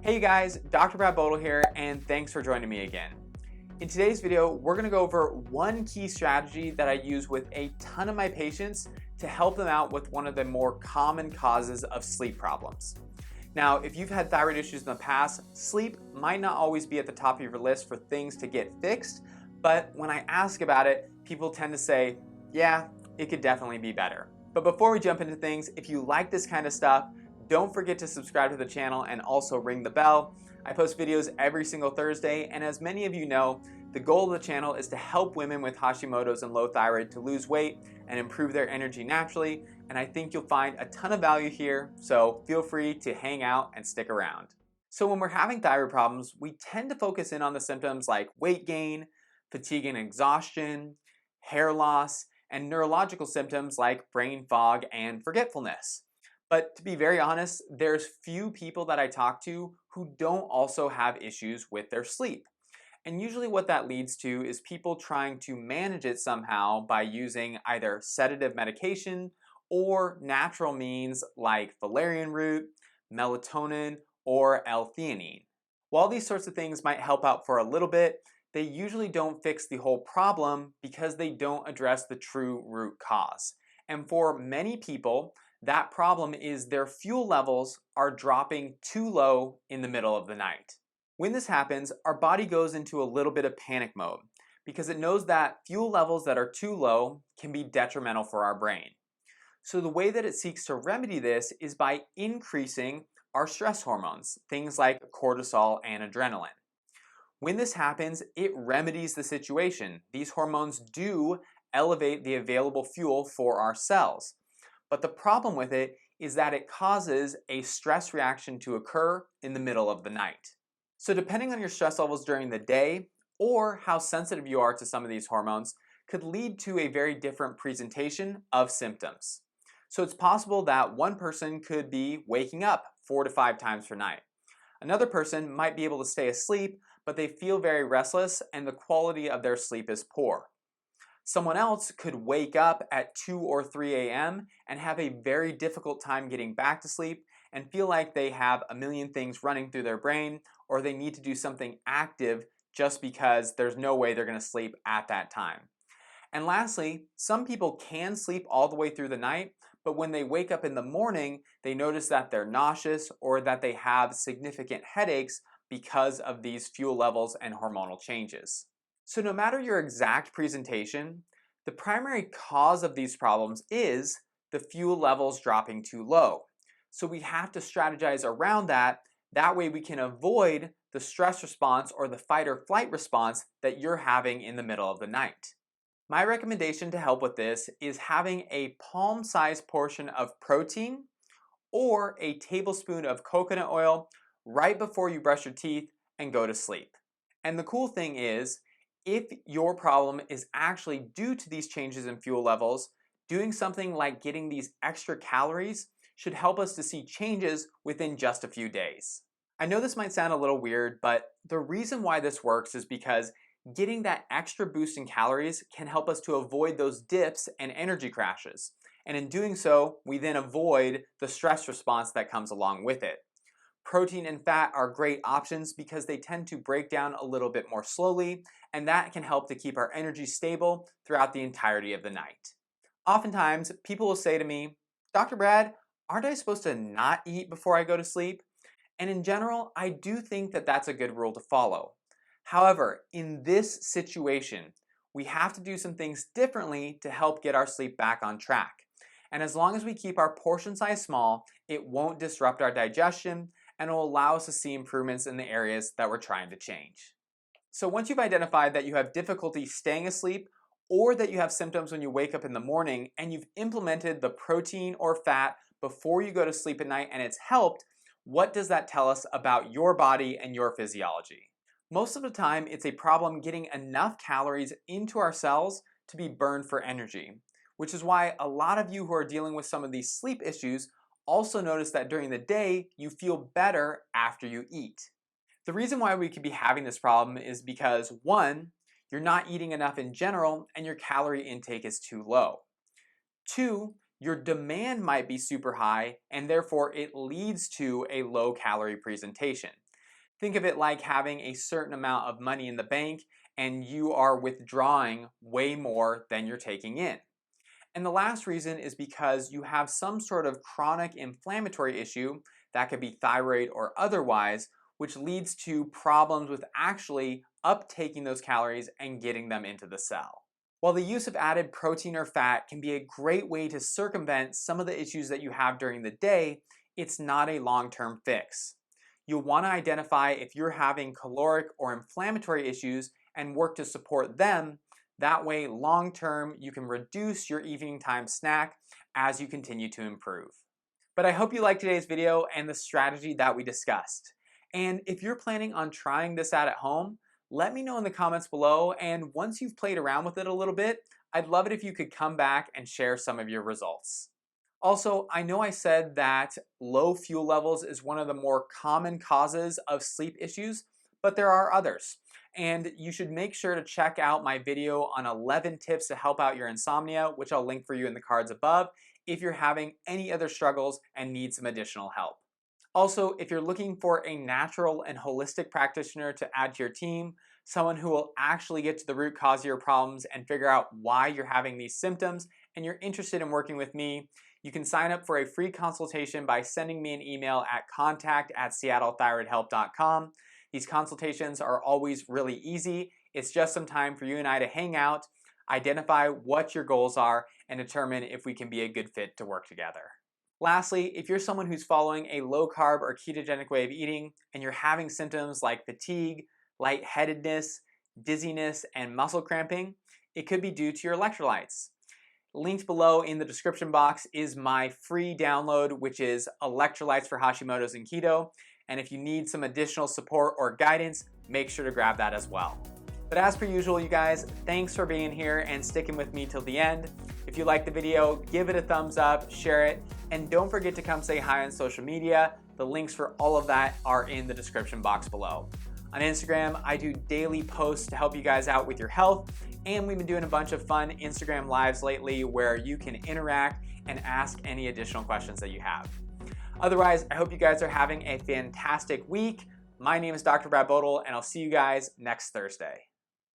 Hey guys, Dr. Bodle here, and thanks for joining me again. In today's video, we're gonna go over one key strategy that I use with a ton of my patients to help them out with one of the more common causes of sleep problems. Now, if you've had thyroid issues in the past, sleep might not always be at the top of your list for things to get fixed, but when I ask about it, people tend to say, yeah, it could definitely be better. But before we jump into things, if you like this kind of stuff, don't forget to subscribe to the channel and also ring the bell. I post videos every single Thursday, and as many of you know, the goal of the channel is to help women with Hashimoto's and low thyroid to lose weight and improve their energy naturally, and I think you'll find a ton of value here, so feel free to hang out and stick around. So when we're having thyroid problems, we tend to focus in on the symptoms like weight gain, fatigue and exhaustion, hair loss, and neurological symptoms like brain fog and forgetfulness. But to be very honest, there's few people that I talk to who don't also have issues with their sleep. And usually what that leads to is people trying to manage it somehow by using either sedative medication or natural means like valerian root, melatonin, or L-theanine. While these sorts of things might help out for a little bit, they usually don't fix the whole problem because they don't address the true root cause. And for many people, that problem is their fuel levels are dropping too low in the middle of the night. When this happens, our body goes into a little bit of panic mode because it knows that fuel levels that are too low can be detrimental for our brain. So the way that it seeks to remedy this is by increasing our stress hormones, things like cortisol and adrenaline. When this happens, it remedies the situation. These hormones do elevate the available fuel for our cells. But the problem with it is that it causes a stress reaction to occur in the middle of the night. So depending on your stress levels during the day or how sensitive you are to some of these hormones could lead to a very different presentation of symptoms. So it's possible that one person could be waking up 4 to 5 times per night. Another person might be able to stay asleep, but they feel very restless and the quality of their sleep is poor. Someone else could wake up at 2 or 3 a.m. and have a very difficult time getting back to sleep and feel like they have a million things running through their brain or they need to do something active just because there's no way they're going to sleep at that time. And lastly, some people can sleep all the way through the night, but when they wake up in the morning, they notice that they're nauseous or that they have significant headaches because of these fuel levels and hormonal changes. So no matter your exact presentation, the primary cause of these problems is the fuel levels dropping too low. So we have to strategize around that. That way we can avoid the stress response or the fight or flight response that you're having in the middle of the night. My recommendation to help with this is having a palm-sized portion of protein or a tablespoon of coconut oil right before you brush your teeth and go to sleep. And the cool thing is, if your problem is actually due to these changes in fuel levels, doing something like getting these extra calories should help us to see changes within just a few days. I know this might sound a little weird, but the reason why this works is because getting that extra boost in calories can help us to avoid those dips and energy crashes. And in doing so, we then avoid the stress response that comes along with it. Protein and fat are great options because they tend to break down a little bit more slowly, and that can help to keep our energy stable throughout the entirety of the night. Oftentimes, people will say to me, Dr. Brad, aren't I supposed to not eat before I go to sleep? And in general, I do think that that's a good rule to follow. However, in this situation, we have to do some things differently to help get our sleep back on track. And as long as we keep our portion size small, it won't disrupt our digestion and will allow us to see improvements in the areas that we're trying to change. So once you've identified that you have difficulty staying asleep or that you have symptoms when you wake up in the morning and you've implemented the protein or fat before you go to sleep at night and it's helped, what does that tell us about your body and your physiology? Most of the time, it's a problem getting enough calories into our cells to be burned for energy, which is why a lot of you who are dealing with some of these sleep issues also notice that during the day, you feel better after you eat. The reason why we could be having this problem is because 1, you're not eating enough in general and your calorie intake is too low. 2, your demand might be super high and therefore it leads to a low calorie presentation. Think of it like having a certain amount of money in the bank and you are withdrawing way more than you're taking in. And the last reason is because you have some sort of chronic inflammatory issue that could be thyroid or otherwise, which leads to problems with actually uptaking those calories and getting them into the cell. While the use of added protein or fat can be a great way to circumvent some of the issues that you have during the day, it's not a long-term fix. You'll want to identify if you're having caloric or inflammatory issues and work to support them. That way, long-term, you can reduce your evening time snack as you continue to improve. But I hope you liked today's video and the strategy that we discussed. And if you're planning on trying this out at home, let me know in the comments below, and once you've played around with it a little bit, I'd love it if you could come back and share some of your results. Also, I know I said that low fuel levels is one of the more common causes of sleep issues, but there are others. And you should make sure to check out my video on 11 tips to help out your insomnia, which I'll link for you in the cards above, if you're having any other struggles and need some additional help. Also, if you're looking for a natural and holistic practitioner to add to your team, someone who will actually get to the root cause of your problems and figure out why you're having these symptoms, and you're interested in working with me, you can sign up for a free consultation by sending me an email at contact@seattlethyroidhelp.com. These consultations are always really easy. It's just some time for you and I to hang out, identify what your goals are, and determine if we can be a good fit to work together. Lastly, if you're someone who's following a low-carb or ketogenic way of eating and you're having symptoms like fatigue, lightheadedness, dizziness, and muscle cramping, it could be due to your electrolytes. Linked below in the description box is my free download, which is Electrolytes for Hashimoto's and Keto. And if you need some additional support or guidance, make sure to grab that as well. But as per usual, you guys, thanks for being here and sticking with me till the end. If you liked the video, give it a thumbs up, share it, and don't forget to come say hi on social media. The links for all of that are in the description box below. On Instagram, I do daily posts to help you guys out with your health, and we've been doing a bunch of fun Instagram lives lately where you can interact and ask any additional questions that you have. Otherwise, I hope you guys are having a fantastic week. My name is Dr. Bodle, and I'll see you guys next Thursday.